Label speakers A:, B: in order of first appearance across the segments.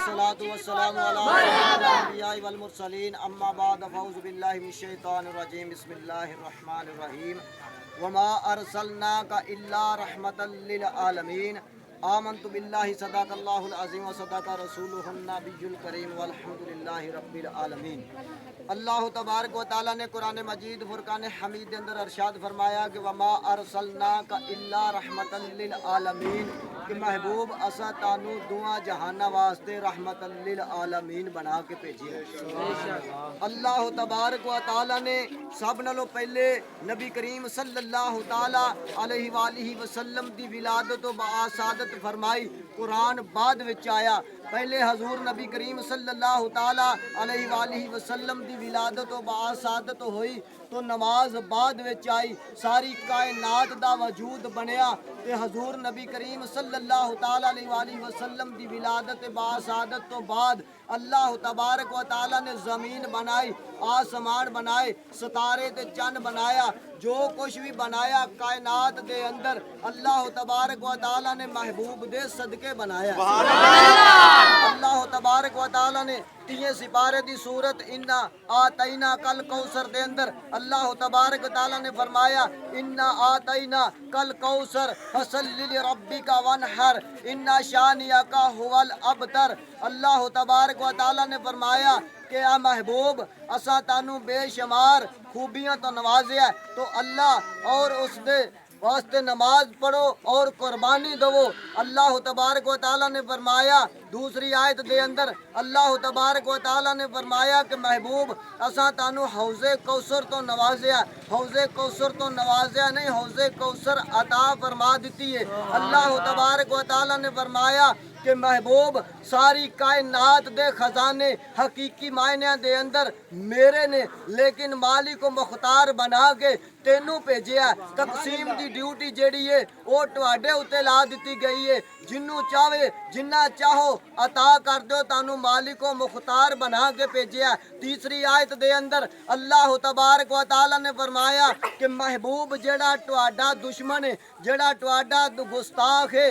A: الصلاۃ والسلام علی الانبیاء والمرسلین اما بعد فاعوذ باللہ من الشیطان الرجیم بسم اللہ الرحمن الرحیم وما ارسلناک الا رحمتا للعالمین آمنت باللہ صدق اللہ العظیم وصدق رسولہ النبی الکریم والحمد للہ رب العالمین۔ اللہ تبارک و تعالیٰ نے قرآن مجید فرقان حمید کے اندر ارشاد فرمایا کہ وما ارسلناک الا رحمتا للعالمین، کہ محبوب اسا تانو دعا جہانہ واسطے رحمت للعالمین بنا کے بھیجی ہے۔ اللہ تبارک و تعالیٰ نے سب نالوں پہلے نبی کریم صلی اللہ تعالیٰ علیہ وآلہ وسلم دی ولادت و بآسادت فرمائی، قرآن بعد وچ آیا۔ پہلے حضور نبی کریم صلی اللہ تعالیٰ علیہ وآلہ وسلم دی ولادت و بآسادت ہوئی تو نماز بعد وچ آئی، ساری کائنات دا وجود بنیا تے حضور نبی کریم صلی اللہ تعالیٰ علیہ وآلہ وسلم دی ولادت بآسادت تو بعد اللہ تبارک و تعالیٰ نے زمین بنائی، آسمان بنائے، ستارے تے چند بنایا، جو کچھ بھی بنایا کائنات دے اندر اللہ تبارک و تعالیٰ نے محبوب دے صدقے بنایا۔ اللہ تبارک و تعالیٰ نے 3 سپارے دی صورت انا آتینا کل کوثر دے اندر اللہ تبارک و تعالیٰ نے فرمایا انا آتینا کل کوثر فصلی لربک وانحر انا شانئک هو الابتر۔ اللہ تبارک و تعالیٰ نے فرمایا کہ اے محبوب اسا تانوں بے شمار خوبیاں تو نوازیا ہے، تو اللہ اور اس دے واسطے نماز پڑھو اور قربانی دو۔ اللہ تبارک و تعالیٰ نے فرمایا دوسری آیت دے اندر اللہ تبارک و تعالیٰ نے فرمایا کہ محبوب اساں تانوں حوض کوثر تو نوازیا، حوض کوثر تو نوازیا نہیں، حوض کوثر عطا فرما دیتی ہے۔ اللہ تبارک و تعالیٰ نے فرمایا کہ محبوب ساری کائنات دے خزانے حقیقی معنیاں دے اندر میرے نے، لیکن مالک و مختار بنا کے تینوں بھیجیا۔ تقسیم دی ڈیوٹی جیڑی ہے وہ تواڈے اوتے لا دتی گئی ہے، جنوں چاہے جنہ چاہو عطا کر دیو، تانوں مالک و مختار بنا کے بھیجیا۔ تیسری آیت دے اندر اللہ تبارک و تعالیٰ نے فرمایا کہ محبوب جڑا تواڈا دشمن ہے، جڑا تواڈا گستاخ ہے،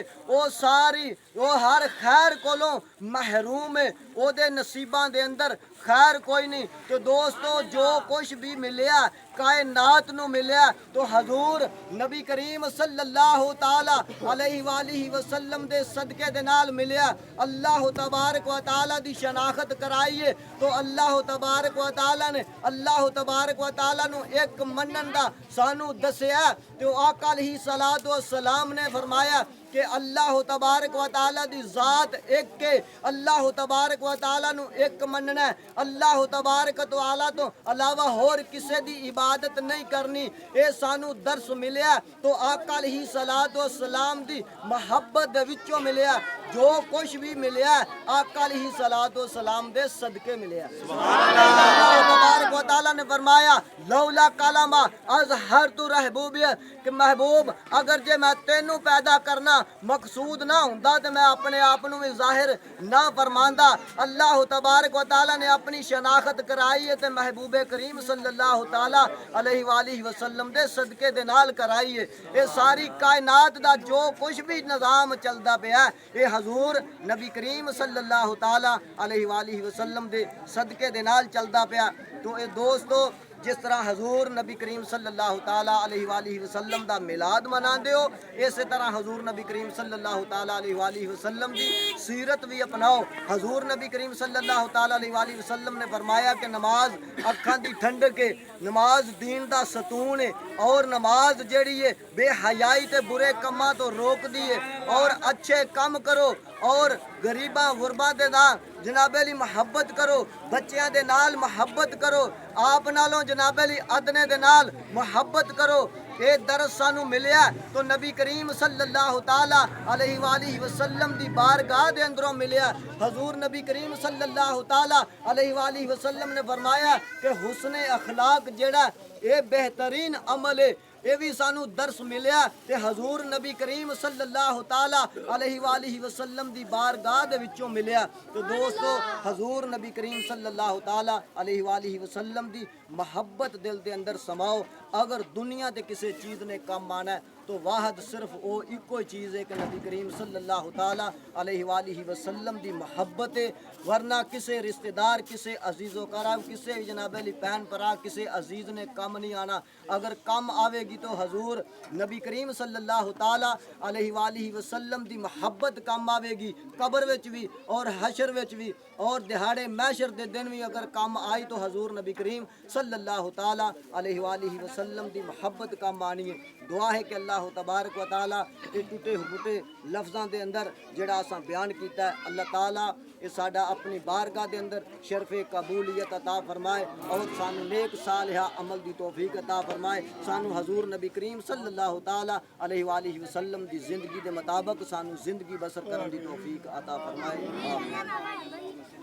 A: وہ ہر خیر کولوں محروم ہے، او دے نصیباں دے اندر خیر کوئی نہیں۔ تو دوستو جو کچھ بھی ملیا کائنات نو ملیا تو حضور نبی کریم صلی اللہ تعالی علیہ وآلہ وسلم دے صدقے دے نال ملیا۔ اللہ تبارک و تعالی دی شناخت کرائیے تو اللہ تبارک و تعالی نے اللہ تبارک و تعالی نو ایک منن دا سانو دسیا، تو آقا علیہ الصلوۃ والسلام نے فرمایا کہ اللہ تبارک و تعالی دی ذات ایک کے، اللہ تبارک و تعالی نو ایک مننا ہے، اللہ تبارک و تعالی تو علاوہ اور کسے دی عبادت نہیں کرنی۔ اے سانو درس ملیا تو آقا علیہ الصلوۃ والسلام دی محبت دے وچوں ملیا، جو کچھ بھی ملیا آقا علیہ الصلوۃ والسلام دے صدقے ملیا۔ اللہ تبارک و تعالی نے فرمایا لولا کلمہ اظہرت رحبوبیت، کہ محبوب اگر جے میں تینوں پیدا کرنا مقصود نہ ہوندا تے میں اپنے آپ نو ظاہر نہ فرماندا۔ اللہ تبارک و تعالی نے اپنی شناخت کرائی ہے تے محبوب کریم صلی اللہ تعالی علیہ وآلہ وسلم دے صدقے دے نال کرائی ہے۔ یہ ساری کائنات دا جو کچھ بھی نظام چلدا پیا یہ حضور نبی کریم صلی اللہ تعالی علیہ وآلہ وسلم دے صدقے دے نال چلدا پیا۔ تو اے دوستو جس طرح حضور نبی کریم صلی اللہ تعالیٰ علیہ وآلہ وسلم دا میلاد مناندے ہو، اسی طرح حضور نبی کریم صلی اللہ تعالیٰ علیہ وآلہ وسلم دی سیرت بھی اپناؤ۔ حضور نبی کریم صلی اللہ تعالیٰ علیہ وآلہ وسلم نے فرمایا کہ نماز اکھاں دی ٹھنڈک ہے، نماز دین دا ستون ہے، اور نماز جیڑی ہے بے حیائی تے برے کماں تو روک دی ہے، اور اچھے کم کرو اور غریباں غرباں دے نال جناب علی محبت کرو، بچیاں دے نال محبت کرو، آپ نالوں جناب علی ادنے دے نال محبت کرو۔ یہ درس سانو ملیا تو نبی کریم صلی اللہ تعالی علیہ وآلہ وسلم دی بارگاہ دے اندروں ملیا۔ حضور نبی کریم صلی اللہ تعالی علیہ وآلہ وسلم نے فرمایا کہ حسن اخلاق جیڑا یہ بہترین عمل ہے، یہ بھی سانو درس ملیا کہ حضور نبی کریم صلی اللہ تعالی علیہ وآلہ وسلم دی بارگاہ دے وچوں ملیا۔ تو دوستو حضور نبی کریم صلی اللہ تعالی علیہ وآلہ وسلم دی محبت دل دے اندر سماؤ۔ اگر دنیا تے کسی چیز نے کام آنا ہے تو واحد صرف او ایکو چیز ہے کہ نبی کریم صلی اللہ تعالیٰ علیہ وآلہ وسلم دی محبت ہے، ورنہ کسے رشتہ دار، کسے عزیز و کرام، کسے جناب علی بہن پرا، کسے عزیز نے کم نہیں آنا۔ اگر کم آوے گی تو حضور نبی کریم صلی اللہ تعالیٰ علیہ وآلہ وسلم دی محبت کم آوے گی، قبر وچ بھی اور حشر وچ بھی اور دہاڑے محشر دے دن بھی اگر کم آئی تو حضور نبی کریم صلی اللہ تعالیٰ علیہ وآلہ وسلم دی محبت کم آنی ہے۔ دعا ہے کہ اللہ تبارک و تعالیٰ یہ ٹوٹے پھوٹے لفظاں دے اندر جڑا اساں بیان کیتا ہے، اللہ تعالیٰ یہ ساڈا اپنی بارگاہ دے اندر شرف قبولیت عطا فرمائے اور سانو نیک صالحہ عمل دی توفیق عطا فرمائے، سانو حضور نبی کریم صلی اللہ تعالیٰ علیہ وآلہ وسلم دی زندگی دے مطابق سانو زندگی بسر کرن دی توفیق عطا فرمائے، آمین۔